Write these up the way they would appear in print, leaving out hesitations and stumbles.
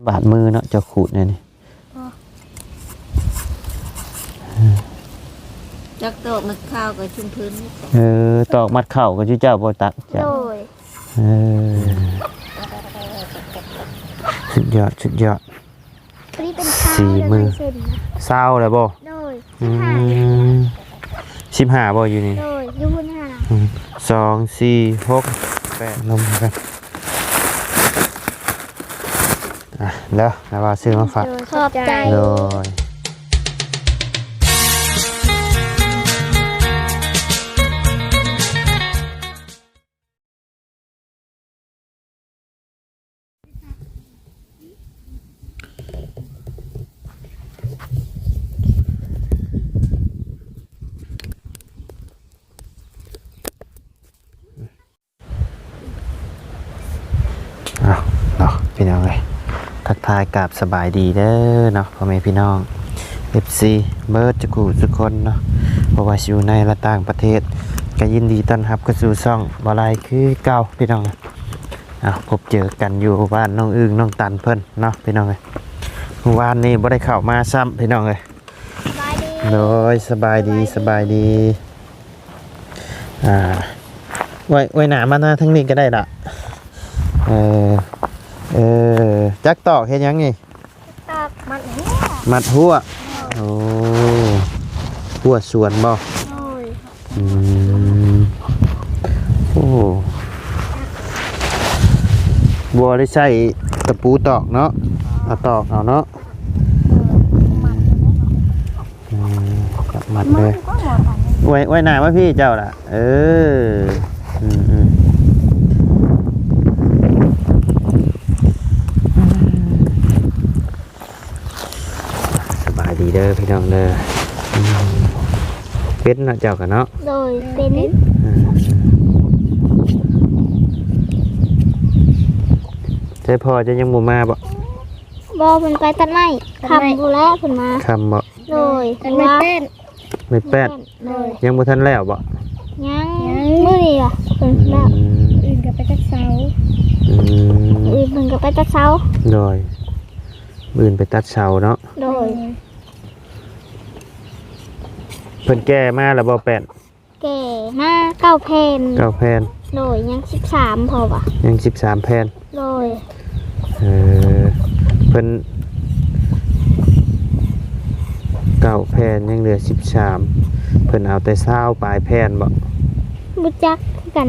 บาดมือเนาะจะขูดเนี่ยนี่จักตอกมัดข้าวกับชุ่มพื้นตอกมัดเข่าก็ชื่อเจ้าบ่ตักจ้ะสุดยอดสุดยอดสี่มือเศร้าเลยบ่15บ่อยู่นี่อยู่พุ่น2 4 6 8ลงกันแล้วนะว่าซื้อมาฝากขอบใจเลยเนาะพี่น้องเลยทักทายกับสบายดีเด้อเนาะพ่อแม่พี่น้อง FC เบิร์ดจะกูทุกคนเนาะเพราะว่าอยู่ในและต่างประเทศก็ยินดีต้อนรับเข้าสู่ช่องบ่ไรคือเก่าพี่น้องพบเจอกันอยู่บ้านน้องอึ่งน้องตันเพิ่นเนาะพี่น้องเลยวานนี้บ่ได้เข้ามาซ้ำพี่น้องเลยโดยสบายดีสบายดีไว้หนามาหน้าทั้งนี้ก็ได้ละจักตอกเห็นยังไงตอกมัดหัวโอ้หัวสวนบ่โอ้บัวได้ใส่ตะปูตอกเนาะเอาตอกเอาเนาะจับมัดเลยไว้หนามาพี่เจ้าล่ะดีเด้อพี่น้องเด้อเป็นเนาะเจ้ากันเนาะโดยเป็นใช่พอจะยังบ่มาบ่เพิ่นไปตัดไม้คำบ่แล้วเพิ่นมาคำบ่โดยไม่เป็นยังบ่ทันแล้วบ่ยังมื้อนี้อ่ะเพิ่นแล้วอื่นก็ไปตัดเสาอื่นเพิ่นก็ไปตัดเสาโดยอื่นไปตัดเสาเนาะโดยเพิ่นแก่มาแล้วบ่แป้นแก่มา9แผ่นโดยยัง13พอป่ะยัง13แผ่นโดยเพิ่น9แผ่นยังเหลือ13เพิ่นเอาแต่20ปลายแผ่นบ่รู้จักกัน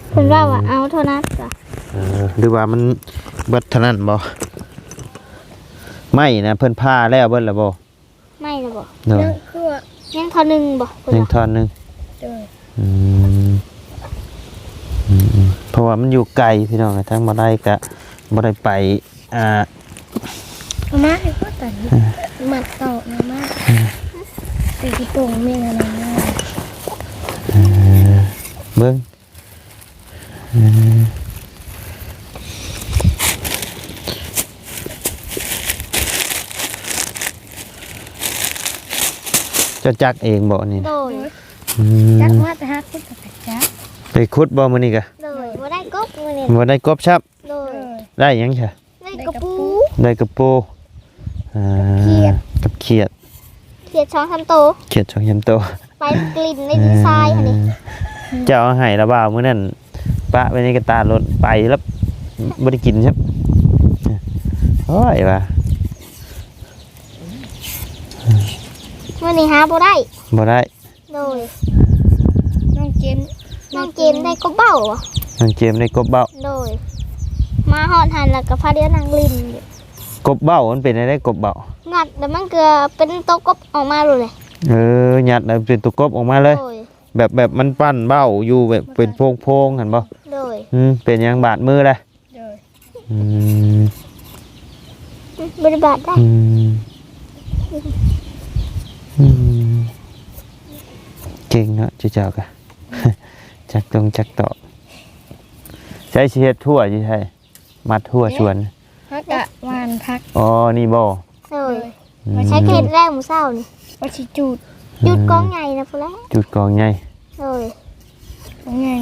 เพิ่นว่าเอาเท่านั้นจ้ะหรือว่ามันเบิดเท่านั้นบ่ไม่นะเพิ่นพาแล้วเบิดแล้วบ่ไม่แล้วบ่ยังทอนึงบ่ยังทอนึงเพราะว่ามันอยู่ไกลพี่น้องทั้งบ่ได้กะบ่ได้ไปมาให้พ่อตันมัดต่อมาตีที่โป่งแม่อะไรนะเบิ่งจะจักเองบ่นี่จักมาแต่หาคุดกับจักไปคุดบ่มื้อนี้กะบ่ได้กบมื้อนี้บ่ได้กบชับได้หยังซะได้กระปูกับเขียด2-3โตเขียด2-3โตไปกลิ่นในดีไซน์หั่นนี่เจ้าให้ละบ่าวมื้อนั้นปะไว้ในกระตารถไปแล้วบ่ได้กินครับโอ้ยว่าวันนี้หาบ่ได้โดยน้องเจมได้กบเบ้าน้องเจมได้กบเบ้าโดยมาฮอดหันแล้วก็พาเดียวนางลินกบเบ้ามันเป็นอะไรกบเบ้างัดแล้วมันเกลือเป็นตัวกบออกมาเลยงัดแล้วเป็นตัวกบออกมาเลยแบบมันปั้นเบ้าอยู่แบบเป็นโพงๆเห็นบ่เป็นยังบาดมือเลยบริบาทได้เก่งเนาะเจ้ากันจักต่อใช้เช็ดทั่วใช่มัดทั่วชวนพักอะวานพักอ๋อนี่บ่ใช้เกล็ดแรกหมูเศร้านี่ว่าชิจุดกองใหญ่นะพวกแล้วจุดกองใหญ่กองใหญ่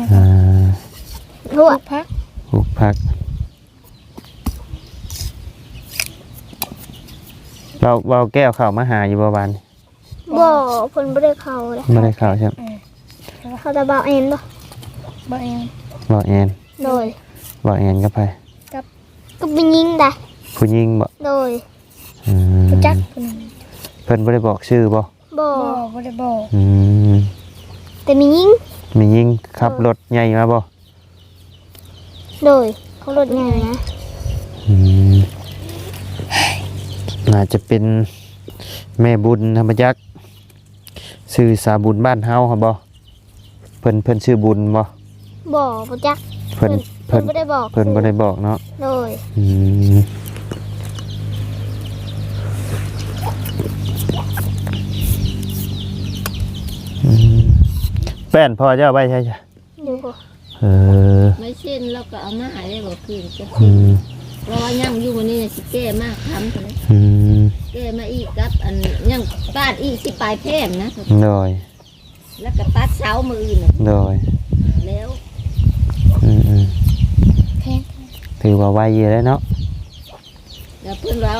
ทั่วพัก พัก เราแก้วเข้ามาหาอยู่บ่บาน บ่เพิ่นบ่ได้เข้าเลย บ่ได้เข้าใช่ไหม เขาจะบ่าวเอ็นบ่ บ่เอง บ่แอน โดย บ่แอนก็ไป ก็เป็นยิงได้ ผู้หญิงบ่ โดย อืม จัก เพิ่นบ่ได้บอกชื่อบ่ บ่ บ่ได้บอก อืม แต่มียิง มีหญิงขับรถใหญ่มาบ่ โดยเขารถใหญ่นะ อืมน่าจะเป็นแม่บุญธรรมจักรชื่อสาบุญบ้านเฮาครับบ่เพิ่นชื่อบุญบ่ บ่บ่จัก เพิ่น เพิ่นบ่ได้บอก เพิ่นบ่ได้บอกเนาะ โดย อืมอืมแป้นพอจะเอาไว้ใช่จ้ะ อยู่บ่ เออ ไม่เช่นแล้วก็เอามาหาได้บ่คืนจะ อืม เพราะว่ายังอยู่วันนี้สิแก้มากทำเลย อืม แก้มาอีกกับอันยังตัดอีกสิปลายแพร่นะ โดย แล้วก็ตัดเสามืออื่นน่ะ โดย แล้ว อืมอืม แพง ถือว่าไวเยอะแล้วเนาะ แล้วเพิ่นว่า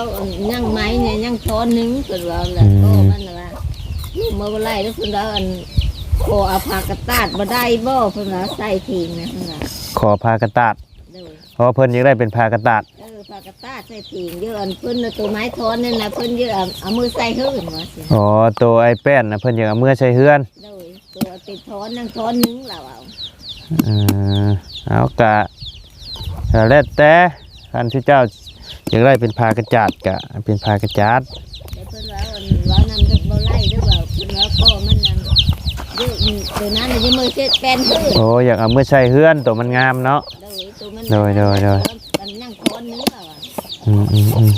ยังไม้เนี่ยยังช้อนหนึงเพิ่นว่าแล้วก็มันน่ะว่าเมื่อวันไรแล้วเพิ่นว่าอันขอเอาผ้ากระตาดบ่ได้บ่เพิ่นว่าใส่ทิ้งนะเพิ่นว่า ขอพากระตาด เด้อ เพราะว่าเพิ่นยังได้เป็นพากระตาด ผ้ากระตาดใส่ทิ้งเยอะอันเพิ่นน่ะตัวไม้ช้อนนั่นน่ะเพิ่นเยอะเอามือใส่หื้นว่าสิ อ๋อตัวไอ้แป้นนะเพิ่นอยากเอาเมื่อใช้เฮือน โดยตัวติดช้อนนั่งช้อนหนึงแล้วเอา เออเอากะแล้วแต่ท่านที่เจ้าอยากได้เป็นพากระจาดกะเป็นพากระจาด แต่เพิ่นว่าอันว่านำเด็กบ่ไล่เด้อว่าเพิ่นว่าพ่อมันนั่นเยอะตัวนั้นน่ะยังมือเช็ดแป้นหื้น โอ้อยากเอาเมื่อใช้เฮือนตัวมันงามเนาะ โดยตัวมัน โดย มันนั่งช้อนหนึงแล้วอ่ะ อืม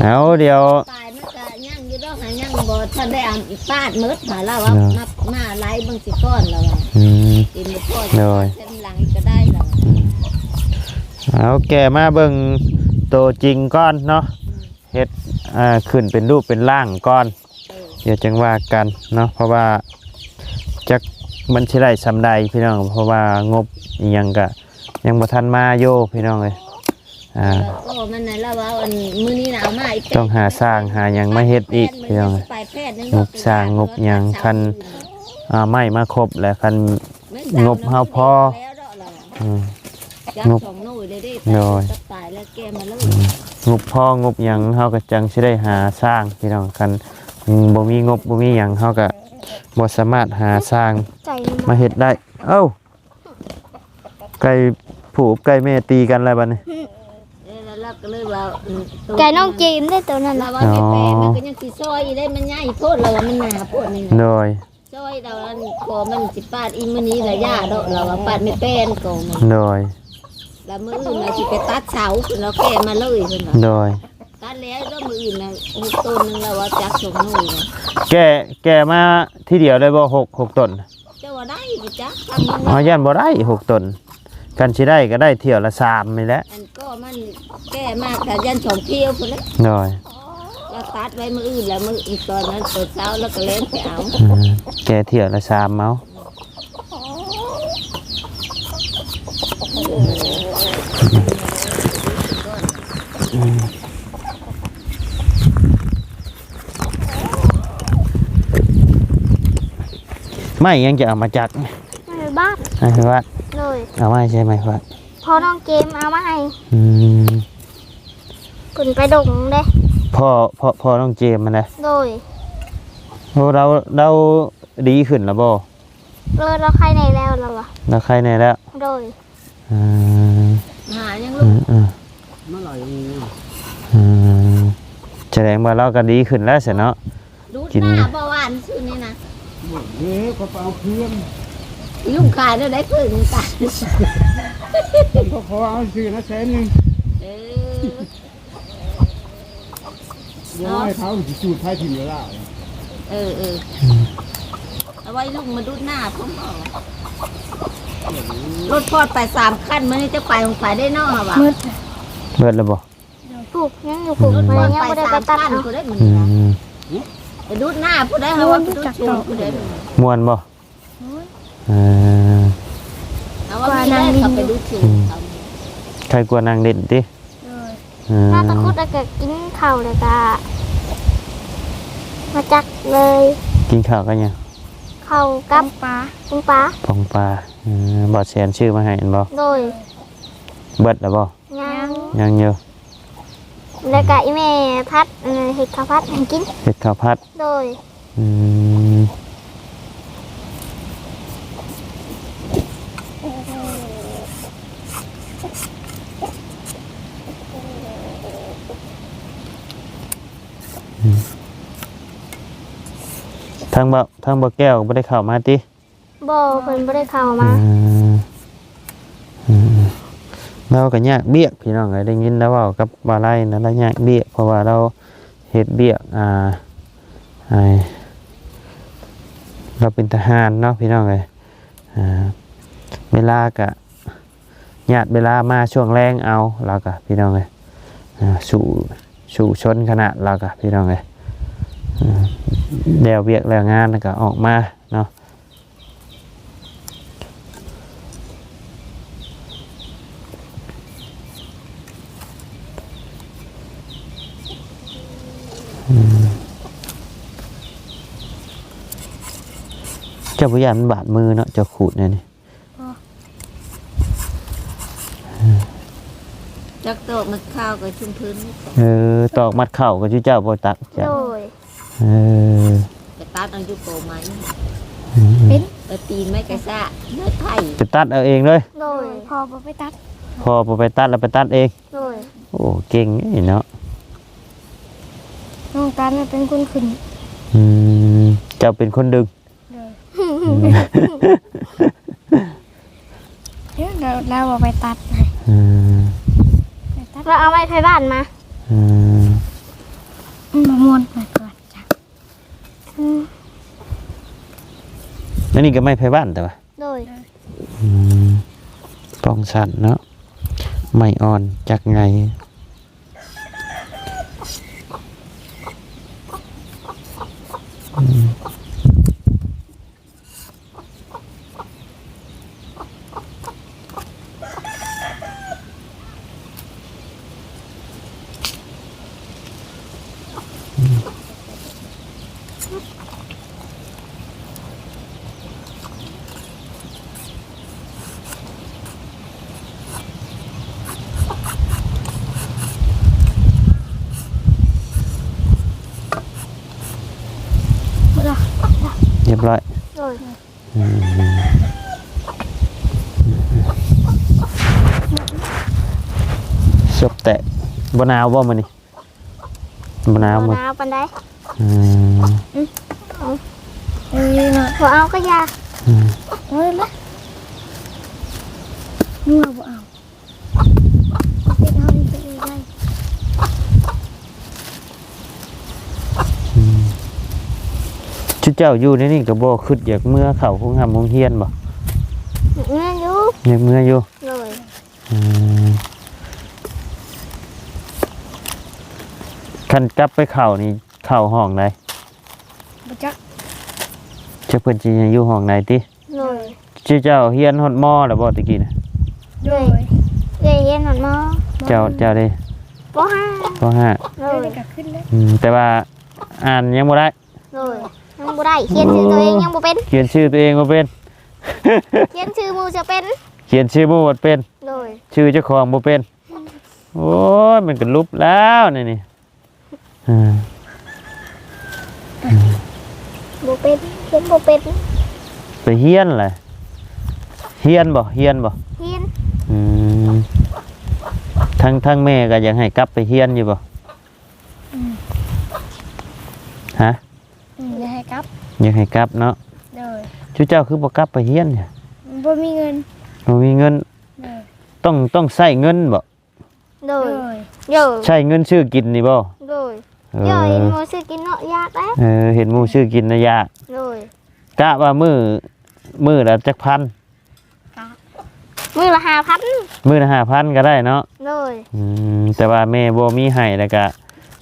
เอาเดี๋ยว ตายมันก็ย่างอยู่ดอกหาย่างบ่ทันได้อ่านปาดมืดหาแล้วว่า เนาะ มาไล่เบิ่งสิก้อนแล้วว่า อืม กินบ่พอ โดย เส้นหลังก็ได้แล้ว เอาแกมาเบิ่งตัวจริงก้อนเนาะเฮ็ดขึ้นเป็นรูปเป็นร่างก้อน เดี๋ยวจังว่ากันเนาะเพราะว่าจักมันสิได้สำใดพี่น้องเพราะว่างบอีหยังก็ยังบ่ทันมาโยพี่น้องเลยก็มันน่ะแล้วว่าอันมื้อนี้น่ะเอามาอีก ต้องหาสร้างหาหยังมาเฮ็ดอีกพี่น้องเอ้ย ไปแพทย์นึง งบสร้างงบหยังคัน ไม้มาครบแล้วคัน งบเฮาพอ อืม ง ง บบ 2หน่วยเลยเด้ โดย ตายแล้วแกมาเลย งบพองบหยังเฮาก็จังสิได้หาสร้างพี่น้องคันบ่มีงบบ่มีหยังเฮาก็บ่สามารถหาสร้าง ใจ มาเฮ็ดได้เอ้าไก่ผูกไก่แม่ตีกันแล้วบัดนี้ แล้วก็เลยว่า ไก่น้องจีนได้ตัวนั้น เรา น่ะ ว่าไม่แปลมันก็ยังสิซอยได้มันใหญ่โพดเราว่ามันหนาโพดนี่ โด นะ ย ซอยเราอันขอมันสิปาดอีมื้อนี้ละย่าดอกเราว่าปาดไม่แป้นก็มัน โดย แล้วมื้ออื่นน่ะสิไปตัดเสาเพิ่นเอาแก้มาเลยเพิ่นว่า โดย ตัดแล้วแล้วมื้ออื่นน่ะต้นนึงแล้วว่าจัก2หน่วยนะ แก่มาที่เดียวได้บ่หกต้น เจ้าว่าได้บ่จักทำมัน อ๋อย่านบ่ได้6ต้นกันสิได้ก็ได้เที่ยวละ3นี่แหละ อันก็มันแก้มากแต่ยัน2เที่ยวพุ่นแหละ โดย แล้วตัดไว้มื้ออื่นแล้วมื้ออีกตอนนั้นเปิดเช้าแล้วก็เล่นไปเอา แก่เที่ยวละ3เมาไม่ยังจะเอามาจัก ในบ้าน ให้วัด เลย เอาไว้ใช่ไหมวัด พอน้องเกมเอามาให้ อืม เพิ่นไปดงเด้ พ่อน้องเจมส์มันนะ โดย โอ้เราดีขึ้นแล้วบ่ เราใครในแล้วเราอะ เราใครในแล้ว โดย อืม หายัง อื ลูก มอืมอืมแสดงว่าเราก็ดีขึ้นแล้วเสียเนาะ ดู กิน หน้าเบาหวานซื่อนี่นะ เฮ้ยเขาเอาเพื่อน ลุงขายได้เพิ่งกัน เขาขอเอาซื้อนะ100,000 เออ บ่ให้เขาสิจูดไทยถิ่นอยู่แล้ว เออเอาไว้ลุงมาดูหน้าผมบอกรถพอดไป3คันมื้อนี้จะไปของไปได้เนาะว่ะ เบิดแล้วบ่ ปลูกยังอยู่ปลูก รถ มัน พอด ยัง ไป ไม่ได้ไป 3 ตัด คัน เอา กูได้มื้อ อื นี้นะ ม ไปดูหน้าผู้ใดเฮาว่าไปดูชูผู้ใด ม่วนบ่อืม เอาว่าไม่ได้ก็ไปดูชูเขา ใครกลัวนางเด่นติอืม น่าตะคุดแล้วก็กินข้าวแล้วก็ มาจักเลย กินข้าวกันยัง เข้ากับปลาปลา ปองปลาบ่แสนชื่อมาให้อันบ่ โดย เบิดแล้วบ่ ยัง ยังอยู่ แล้วก็อีแม่พัดเห็ดข้าวพัดให้กิน เฮ็ดข้าวผัด โดย อืมทางบ่แก้วบ่ได้เข้ามาติ บ่เพิ่นบ่ได้เข้ามา เราก็ยากเบี้ยพี่น้องได้ยินแล้วว่ากับว่าไรนะเรายากเบี้ยเพราะว่าเราเฮ็ดเบี้ยเราเป็นทหารเนาะพี่น้องเลยเวลากะญาติเวลามาช่วงแรงเอาเรากะพี่น้องเลยสู่ชนขนาดเรากะพี่น้องเลยเดี๋ยวเบี้ยแล้วงานก็ออกมาเนาะเจ้าพยานมันบาดมือเนาะเจ้าขูดเนี่ยนี่ จักโตะมันข้าวกับชุ่มพื้น ตอกมัดเข่ากับเจ้าบ่ตักจ้ะ โดย จะตัดเอาอยู่โกไม้ เป็น ตีนไม้กระซ่าเนื้อไทย จะตัดเอาเองเลย โดยพอบ่ไปตัด พอไปตัดแล้วไปตัดเอง โดย โอ้เก่งนี่เนาะ น้องตันเป็นคนขึ้น เจ้าเป็นคนดึง เดี๋ยวเราเอาไปตัดเราเอาไม้ไผ่บ้านมาประมวลมาก่อนจ้ะ นั่นนี่ก็ไม่ไผบ้านแต่ว่า โดย ปองสันเนาะไม่อ่อนจากไงเรียบร้อย โดย ศพแตะบนาวบ่มันนี่บนาวมัน เอาปันได้ ม นะพอเอาก็ยาเอาเลยละนัวบ่เอาเป็นเอาดีไปได้ ชุดเจ้าอยู่ในนี่ก็บ่คิดอยากเมื่อเข้าคงหำคงเฮียนบ่ เงินอยู่ อยากเมื่ออยู่ เลย คันกลับไปเข้านี่เข้าห้องใด บ่จัก จะเพิ่นสิอยู่ห้องไหนติ เลย ชื่อเจ้าเฮียนฮอดมอแล้วบ่ตะกี้น่ะ เลยเย็นหน่อยมั้ง เจ้าเด้ ปห้า ปห้า เลยก็ขึ้นเลย แต่ว่าอ่านยังบ่ได้ เลยยังบ่ได้เขียนชื่อตัวเองยังบ่เป็น เขียนชื่อตัวเองบ่เป็น เขียนชื่อหมูจะเป็น เขียนชื่อบ่เป็น เลย ชื่อเจ้าของบ่เป็นโอ้ยมันก็ลุบแล้วนี่อ่า บ่เป็นเขียนบ่เป็น ไปเฮียนแหละเฮียนบ่ เขียน อืมทั้งแม่ก็ยังให้กลับไปเฮียนอยู่บ่ฮะ อย่าให้กลับ ยังให้กลับเนาะ เลย ชูเจ้าคือบ่กลับไปเฮียนเนี่ย บ่มีเงิน บ่มีเงิน เลย ต้องใช้เงินบ่ เลยเยอะ ใช้เงินซื้อกินนี่บ่ เลย เอ เยอะ อ เห็นหมูซื้อกินเนาะยากแล้ว เห็นหมู่ซื้อกินนะยาก เลย กะว่ามื้อละจักพัน มือละ5,000 มื้อละ5,000ก็ได้เนาะ เลย แต่ว่าแม่บ่มีให้แล้วก็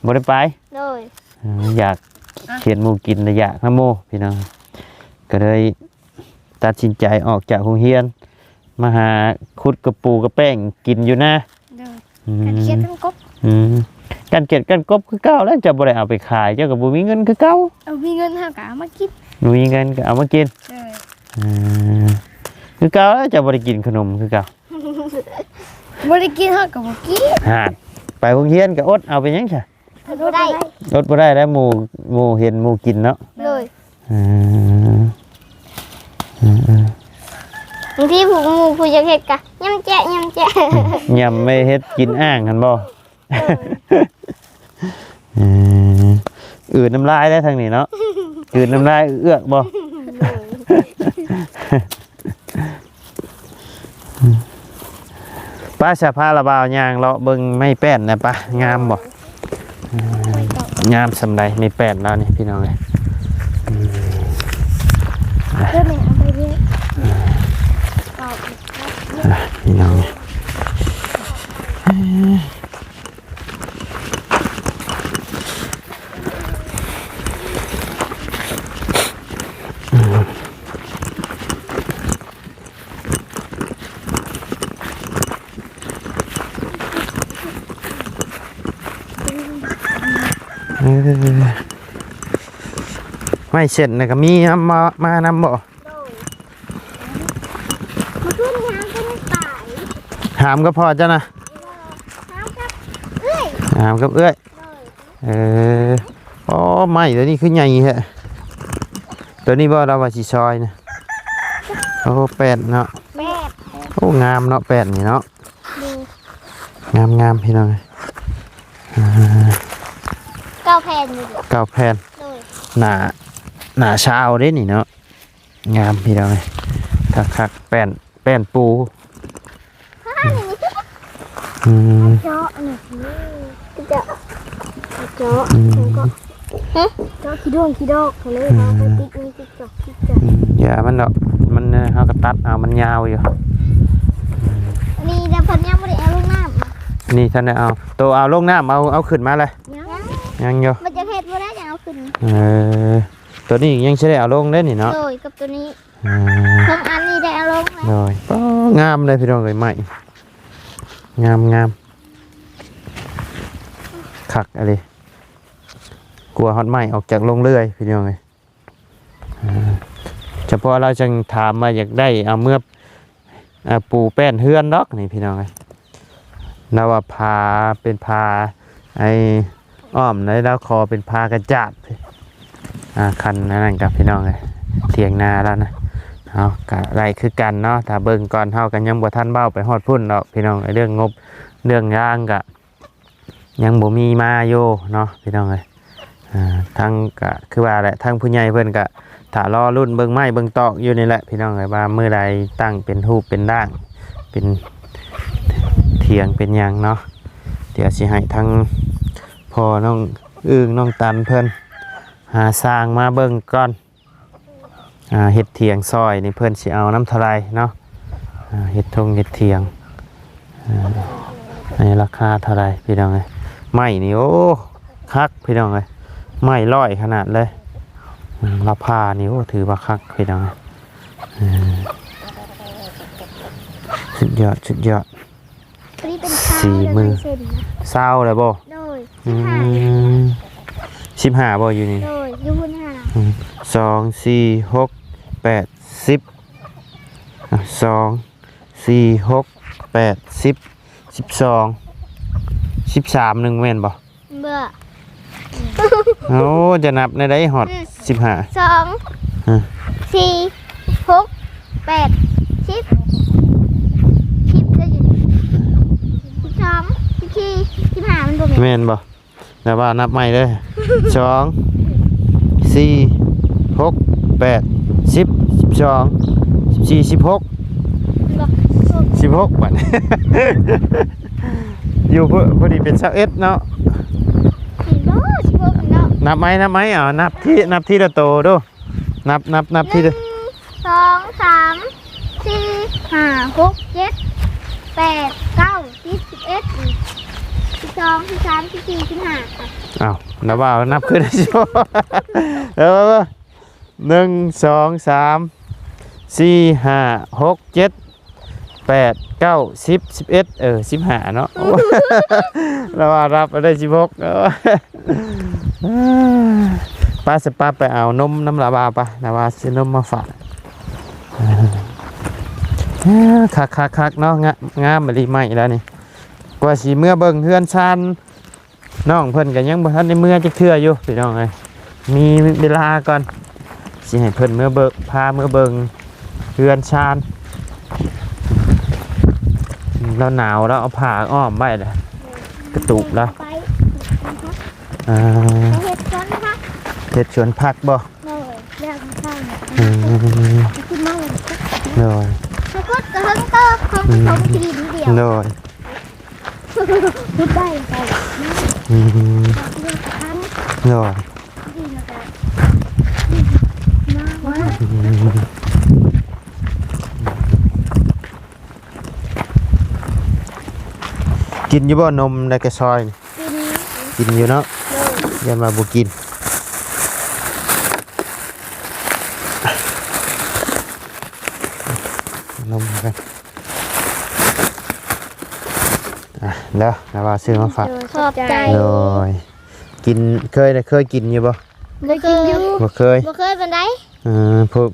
บ่ได้ไป เลย อยากเขียนหมู่กินนะอยากนะหมู่พี่น้องก็เลยตัดสินใจออกจากโรงเรียนมาหาขุดกระปูกระแป้งกินอยู่นะ เลย อืม เขียนเป็นกบ กันเกล็ดกันกบคือเก่าแล้วจะบ่ได้เอาไปขายเจ้าก็บ่มีเงินคือเก่า เอามีเงินเฮาก็เอามากิน บ่มีเงินก็เอามากิน เลย คือเก่าแล้วจะบ่ได้กินขนมคือเก่า บ่ได้กินเฮาก็บ่กิน ห่านไปโรงเรียนก็อดเอาไปหยังซะ บ่ได้ อดบ่ได้แล้วหมู่เห็นหมู่กินเนาะ เลย อืม บางทีผู้อยากเฮ็ดกะยำแจ๊ะ ยำไม่เฮ็ดกินอ่างกันบ่อืดน้ำลายได้ทางนี้เนาะอืดน้ำลายเอื้อกบ่ป้าสะพาระบาวยางเลาะเบิ่งไม่แป้นนะป้างามบ่งามสำใดไม่แป้นแล้วนี่พี่น้องเอ้ย เริ่มเอาไปเลย พี่น้องไม่เสร็จนะก็มีมานำบ่ มาขึ้นน้ำขึ้นป่าย หามก็พอจ้ะนะ น้ำครับเอ้ย หามกับเอื้อยอ๋อไม่ตัวนี้คือใหญ่แฮะตัวนี้บ่เราว่าสิซอยนะโอ้แปดเนาะ แบบ โอ้งามเนาะแปดนี่เนาะ ดู งามพี่น้อง เก้าแผ่นอยู่ดิ เก้าแผ่น เลย หนาเช้าเด้นี่เนาะงามพี่น้องคักแป้นปู อืม เจาะหนึ่งเจาะแล้วก็เจาะขี้ดอกเลยเอาไปติ๊กนี่ติ๊กจอก อย่ามันเนาะมันเขาก็ตัดเอามันยาวอยู่ นี่แต่ผลยังไม่ได้เอาลูกน้ำ นี่ท่านได้เอาตัวเอาลงน้ำเอาขึ้นมาเลย ยัง ยังอยู่ มันจะเห็ดไม่ได้จะเอาขึ้น ตัวนี้ยังใช้ได้เอาลงได้นี่เนาะ โดยกับตัวนี้สองอันนี้ได้เอาลงแล้ว โดยงามเลยพี่น้องเลยใหม่งามคักอะไรกลัวฮอตไหมออกจากลงเรื่อยพี่น้องเลยเฉพาะเราจึงถามมาอยากได้เอาเมื่อปูแป้นเฮือนดอกนี่พี่น้องเลยเราว่าพาเป็นพาไอ้อ้อมเลยแล้วคอเป็นพากระจาดคันนั่นกับพี่น้องเลยเถียงนาแล้วนะเอากะไรคือกันเนาะถ้าเบิ่งก่อนเท่ากันยังบ่ทันเบ้าไปฮอดพุ่นดอกพี่น้องไอ้เรื่องงบเรื่องย่างกะยังบ่มีมาโยเนาะพี่น้องเลยทั้งกะคือว่าแหละทั้งผู้ใหญ่เพิ่นกะถ้ารอรุ่นเบิ่งไม้เบิ่งตอกอยู่นี่แหละพี่น้องเลยว่ามื้อใดตั้งเป็นรูปเป็นร่างเป็นเถียงเป็นหยังเนาะเดี๋ยวสิให้ทั้งพ่อน้องอึ้งน้องตันเพิ่นหาสร้างมาเบิ่งก่อนเฮ็ดเถียงซอยนี่เพิ่นสิเอาน้ำทลายเนาะเฮ็ดเถียงในราคาเท่าไรพี่น้องเอ้ยไม้นี่โอ้คักพี่น้องเอ้ยไม้ร้อยขนาดเลยราคานี่โอ้ถือว่าคักพี่น้องสุดยอด นี่เป็น สี่มือ เศร้าเลยบ่ โดย 15บ่อยู่นี่ โดยยูนห้า 2 4 6 8 10 2 4 6 8 10 12 13หนึ่งแม่นบ่ เบื่อ โอ้จะนับในได้ฮอด15 2 4 6 8 10จะอยู่12 14 15มันบ่แม่น แม่นบ่แล้วว่านับใหม่เด้อ2 4 6 8 10 12 14 16 16บัด อยู่พอดีเป็น21เนาะ 16เนาะ นับไหมนับที่ละโตดูนับที่ละ 2 3 4 5 6 7 8 9 10 11 12 13 14 15 อ้าวนับว่านับขึ้นได้ชิบ 1 2 3 4 5 6 7 8 9 10 1115เนาะ เราว่ารับไปได้16ป้าสป้าไปเอานมน้ำลาบาปะลาบาซื้อนมมาฝากคักเนาะงามมาดีใหม่แล้วนี่กว่าสิเมื่อเบิ่งเฮือนชานน้องเพิ่นก็ยังบ่ทันได้เมื่อจักเทื่ออยู่พี่น้องเอ้ยมีเวลาก่อนสิให้เพิ่นเมื่อเบิ่งพาเมื่อเบิ่งเฮือนชานเราหนาวแล้วเอาผ้าอ้อมไว้เลยกระตุกแล้ว ไป อ่า เฮ็ดก่อนค่ะ เฮ็ดสวนผักบ่ เลยเรื่องข้าง อืม ขึ้นมาเลย โดย แล้วก็กระทั่งเติบของผสมทีเดียว โดย พูดได้ไป อืม เรื่องคัน โดย ดีนะครับมาว่า อืมกินอยู่บ่นมในกระซอยนี่ กิน กินอยู่เนาะยันมาบ่กินนมกันแล้วนะว่าซื้อมาฝาก ขอบใจ โดยกินเคยกินอยู่บ่ บ่เคยอยู่ บ่เคย บ่เคยปานใด พวก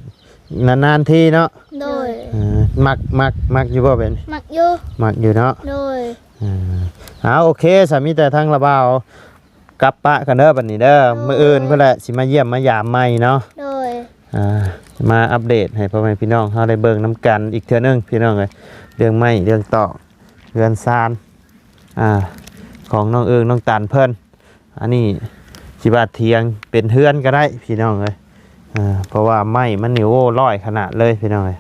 นานๆทีเนาะ โดย มักอยู่บ่เป็น มักอยู่ มักอยู่เนาะ โดย โอเคสามีแต่ทางระเบาวกลับปะกันเด้อบัดนี้เด้อมื้ออื่นเพิ่นแหละสิมาเยี่ยมมายามใหม่เนาะ โดย มาอัปเดตให้พ่อแม่พี่น้องเฮาได้เบิ่งนํกันอีกเทื่อนึงพี่น้องเอ้ยเรื่องไม้เรื่องตอกเรือนซานของน้องเอิงน้องตาลเพิ่นอันนี้สิบาทเทียงเป็นเฮือนก็ได้พี่น้องเอ้ยเพราะว่าไม้มันนี่โอ้ร้อยขนาดเลยพี่น้องเอ้ย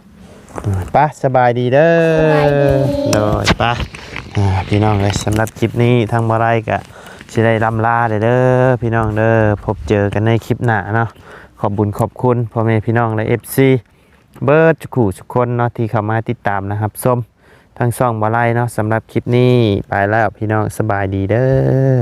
ไปสบายดีเด้อ สบายดี โดยไปพี่น้องเอ้ยสำหรับคลิปนี้ทางบ่ไรก็สิได้ลำลาเด้อพี่น้องเด้อพบเจอกันในคลิปหน้าเนาะขอบบุญขอบคุณพ่อแม่พี่น้องและ FC เบิร์ดทุกคู่ทุกคนเนาะที่เข้ามาติดตามนะครับส้มทั้งซ่องบ่ไรเนาะสำหรับคลิปนี้ไปแล้วพี่น้องสบายดีเด้อ